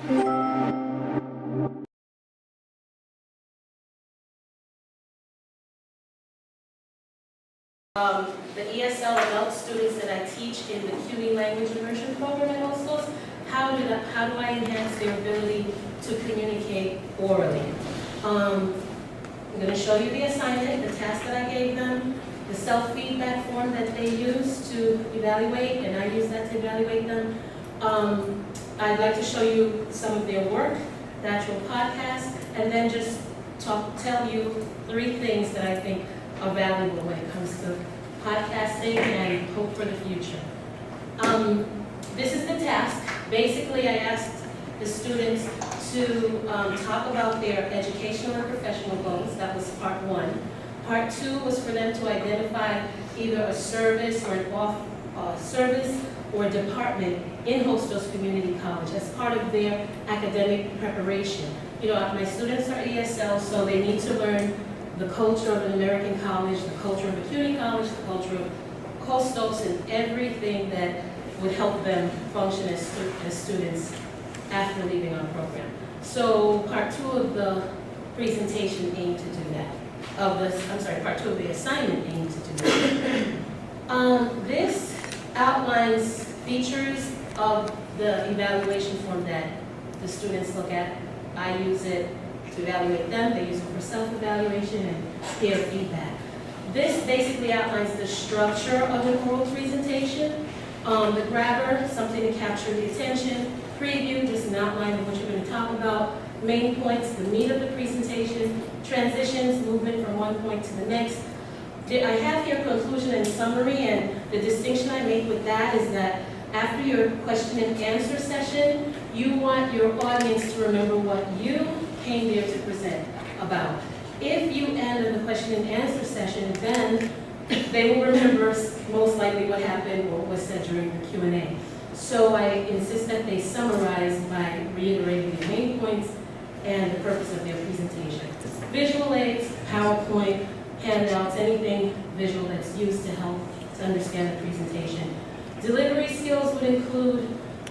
The ESL adult students that I teach in the CUNY language immersion program at Hostels, how do I enhance their ability to communicate orally? I'm going to show you the assignment, the task that I gave them, the self-feedback form that they use to evaluate, and I use that to evaluate them. I'd like to show you some of their work, the actual podcast, and then just tell you 3 things that I think are valuable when it comes to podcasting and hope for the future. This is the task. Basically, I asked the students to talk about their educational and professional goals. That was part 1. Part 2 was for them to identify either a service or an service or department in Hostos Community College as part of their academic preparation. You know, my students are ESL, so they need to learn the culture of an American college, the culture of a CUNY college, the culture of Hostos, and everything that would help them function as students after leaving our program. So part 2 of the presentation aimed to do that. Part 2 of the assignment aimed to do that. This outlines features of the evaluation form that the students look at. I use it to evaluate them, they use it for self-evaluation and peer feedback. This basically outlines the structure of an oral presentation. The grabber, something to capture the attention. Preview, just an outline of what you're going to talk about. Main points, the meat of the presentation. Transitions, movement from one point to the next. I have here conclusion and summary, and the distinction I make with that is that after your question and answer session, you want your audience to remember what you came there to present about. If you end the question and answer session, then they will remember most likely what happened or what was said during the Q&A. So I insist that they summarize by reiterating the main points and the purpose of their presentation. Visual aids, PowerPoint, handouts, anything visual that's used to help to understand the presentation. Delivery skills would include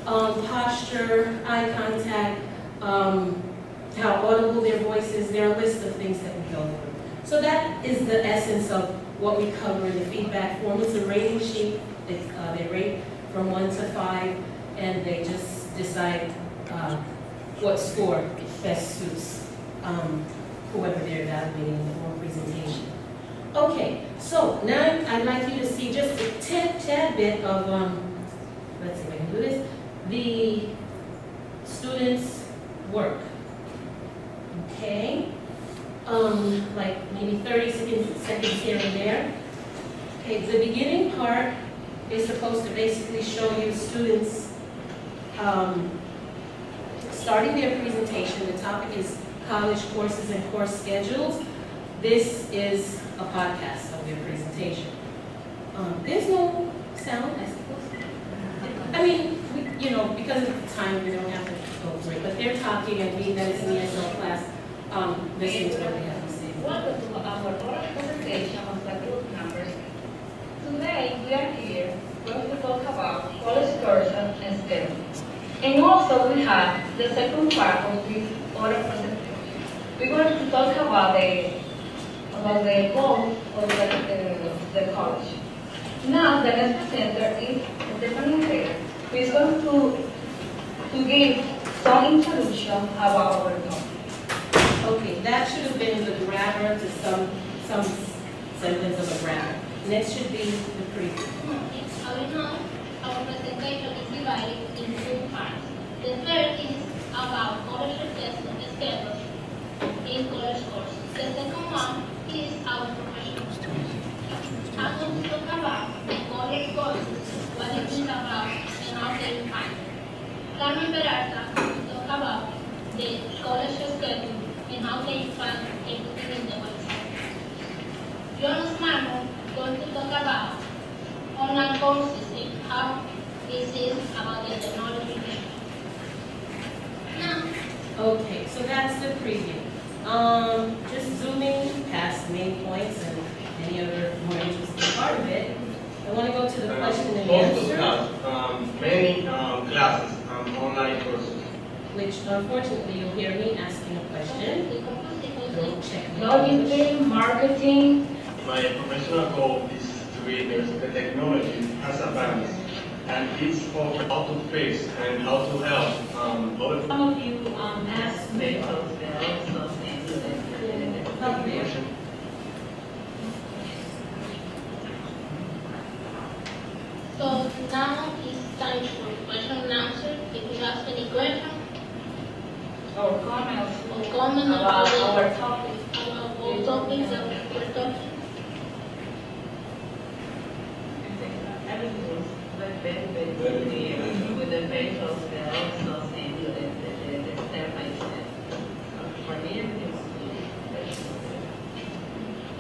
posture, eye contact, how audible their voice is. There are a list of things that we go through. So that is the essence of what we cover in the feedback form. It's a rating sheet. They rate from 1 to 5, and they just decide what score best suits whoever they're evaluating in the oral presentation. Okay, so now I'd like you to see just a tad bit of, let's see if I can do this, the students' work. Okay, like maybe 30 seconds here and there. Okay, the beginning part is supposed to basically show you students starting their presentation. The topic is college courses and course schedules. This is a podcast of their presentation. There's no sound, I suppose. I mean, because of the time, we don't have to go through it, but they're talking and being that it's an ESL class, listening to what they have to say. Welcome to our oral presentation of the group numbers. Today, we are here going to talk about college courses and schedules. And also, we have the second part of this oral presentation. We're going to talk about the goals of the college. Now, the next presenter is Stephanie Herrera, who is going to give some introduction about our topic. Okay, that should have been the grabber to some sentence of a grabber. Next should be the preview. Our presentation is divided into 2 parts. The first is about college schedules in college courses. The second one is our professional studies. I'm going to talk about the college courses, what it is about, and how they define it. Carmen Peralta will talk about the college schedule and how they define everything in the website. Jonas Marmon is going to talk about online courses and how this is about the technology. Now. Okay, so that's the preview. Just zooming past the main points and any other more interesting part of it, I want to go to the question and answer. Many classes, online courses. which unfortunately you'll hear me asking a question. Don't check me. Logistics, marketing. My professional goal is to witness the technology has advanced and it's for how to fix and how to help other Some of you asked me. Help me. So now it's time for question and answer. If you have any question Or comments or comment about about our topic. all topics that we're talking. Everything was very clear with the visuals, they also send you the step by step. For me, everything was clear.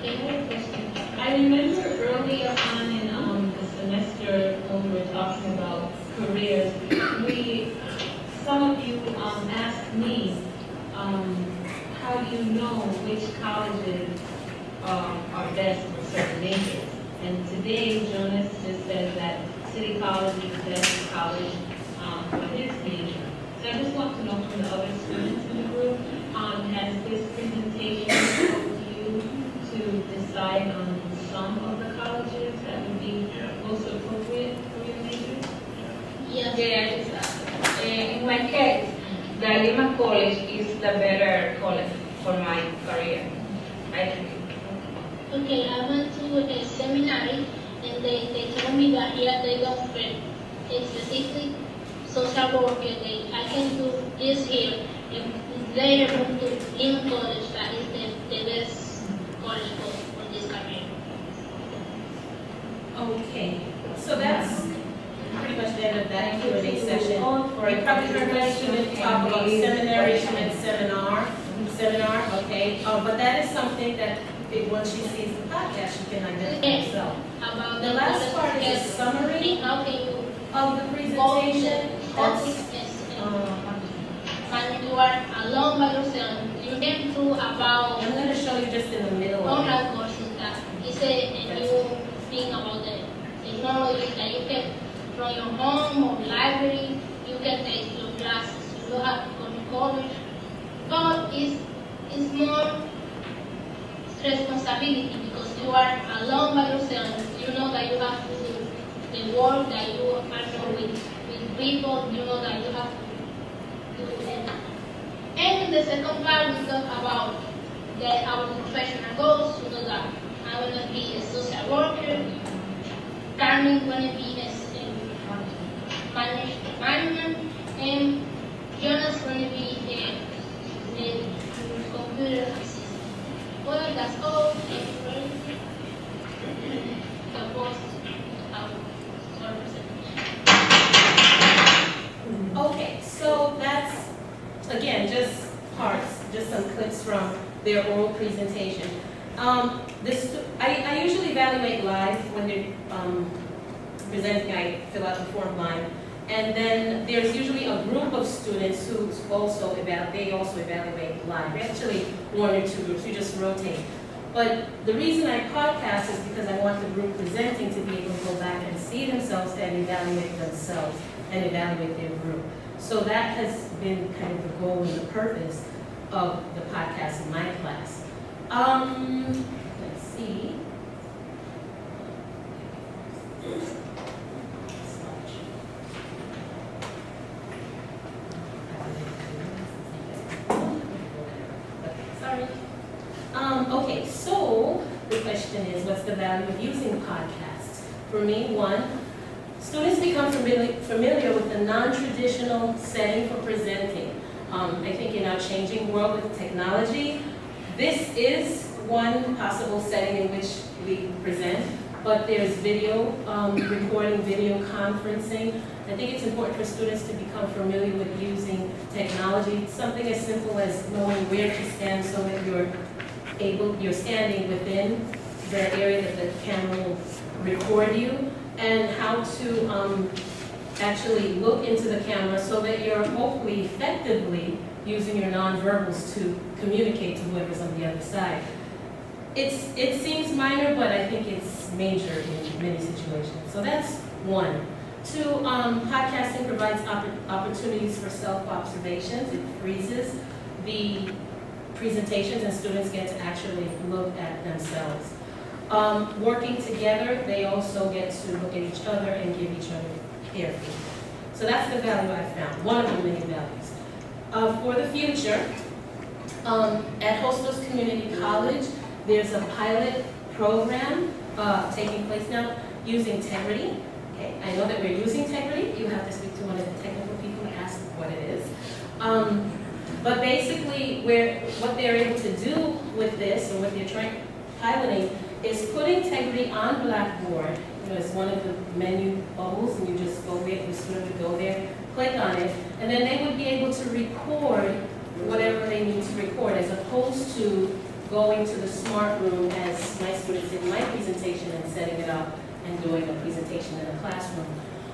Any more questions? I remember earlier on in the semester when we were talking about careers, some of you asked me, how do you know which colleges are best for certain majors? And today, Jonas just said that City College is the best college for his major. So I just want to know from the other students in the group, has this presentation helped you to decide on some of the colleges that would be most appropriate for your major? Yes. Yes, in my case, the Lima College is the better college for my career, I think. Okay, I went to a seminary and they told me that here they don't fit specifically social work and I can do this here and later move to Lima College that is the best college for this career. Okay, so that's pretty much the end of that Q&A session. You probably heard my student talk about seminary and seminar, okay? But that is something that once she sees the podcast, she can identify herself. About The last part is a summary how can you of the presentation. topics and you are alone by yourself. You can do about I'm going to show you just in the middle of it. online courses that is and you think about the technology that you can from your home or library, you can take your classes, you don't have to go to college. But it's more responsibility because you are alone by yourself. You know that you have to do the work that you are doing with people, you know that you have to do it. And in the second part, we talk about our professional goals. You know that I want to be a social worker, Carmen want to be a management, and Jonas want to be a computer assistant. Well, that's all. The boss, Okay, so that's, again, just parts, just some clips from their oral presentation. I usually evaluate live when they're presenting. I fill out the form live. And then there's usually a group of students who also evaluate live. Actually, one or two groups, you just rotate. But the reason I podcast is because I want the group presenting to be able to go back and see themselves and evaluate themselves and evaluate their group. So that has been kind of the goal and the purpose of the podcast in my class. Let's see. Sorry. Okay, so the question is, what's the value of using podcasts? For me, one, students become familiar with the non-traditional setting for presenting. I think in our changing world with technology, this is one possible setting in which we present, but there's video recording, video conferencing. I think it's important for students to become familiar with using technology, something as simple as knowing where to stand so that you're standing within the area that the camera will record you, and how to actually look into the camera so that you're hopefully effectively using your nonverbals to communicate to whoever's on the other side. It seems minor, but I think it's major in many situations. So that's one. Two, podcasting provides opportunities for self-observations. It freezes the presentations and students get to actually look at themselves. Working together, they also get to look at each other and give each other peer feedback. So that's the value I found, one of the many values. For the future, at Hostos Community College, there's a pilot program taking place now using Integrity. Okay, I know that we're using Integrity. You have to speak to one of the technical people to ask what it is. But basically, what they're able to do with this, or what they're piloting, is put Integrity on Blackboard. You know, it's one of the menu bubbles, and you just go there, the student would go there, click on it, and then they would be able to record whatever they need to record, as opposed to going to the smart room, as my students did in my presentation, and setting it up and doing a presentation in a classroom.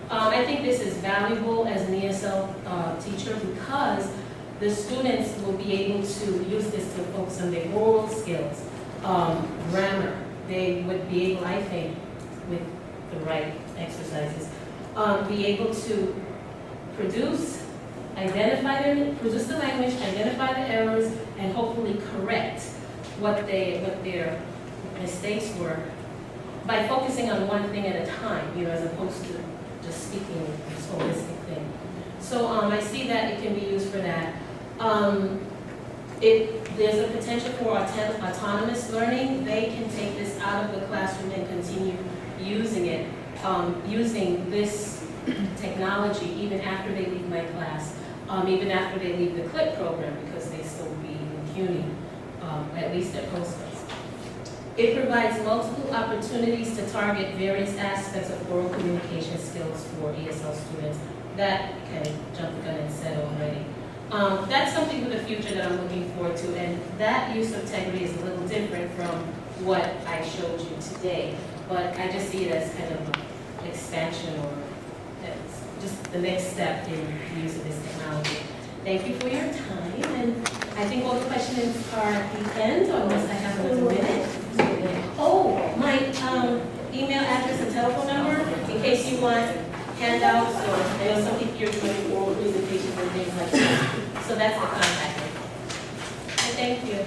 I think this is valuable as an ESL teacher, because the students will be able to use this to focus on their oral skills, grammar. They would be able, I think, with the right exercises, be able to produce the language, identify the errors, and hopefully correct what their mistakes were by focusing on one thing at a time, you know, as opposed to just speaking this holistic thing. So I see that it can be used for that. There's a potential for autonomous learning. They can take this out of the classroom and continue using it, using this technology even after they leave my class, even after they leave the CLIP program, because they still will be in CUNY, at least at Hostos. It provides multiple opportunities to target various aspects of oral communication skills for ESL students. That kind of jumped the gun and said already. That's something for the future that I'm looking forward to, and that use of Integrity is a little different from what I showed you today, but I just see it as kind of an expansion, or just the next step in the use of this technology. Thank you for your time, and I think all the questions are at the end, unless I have another minute. Oh, my email address and telephone number, in case you want handouts, or I know some people are doing oral presentations and things like that. So that's the contact. Thank you.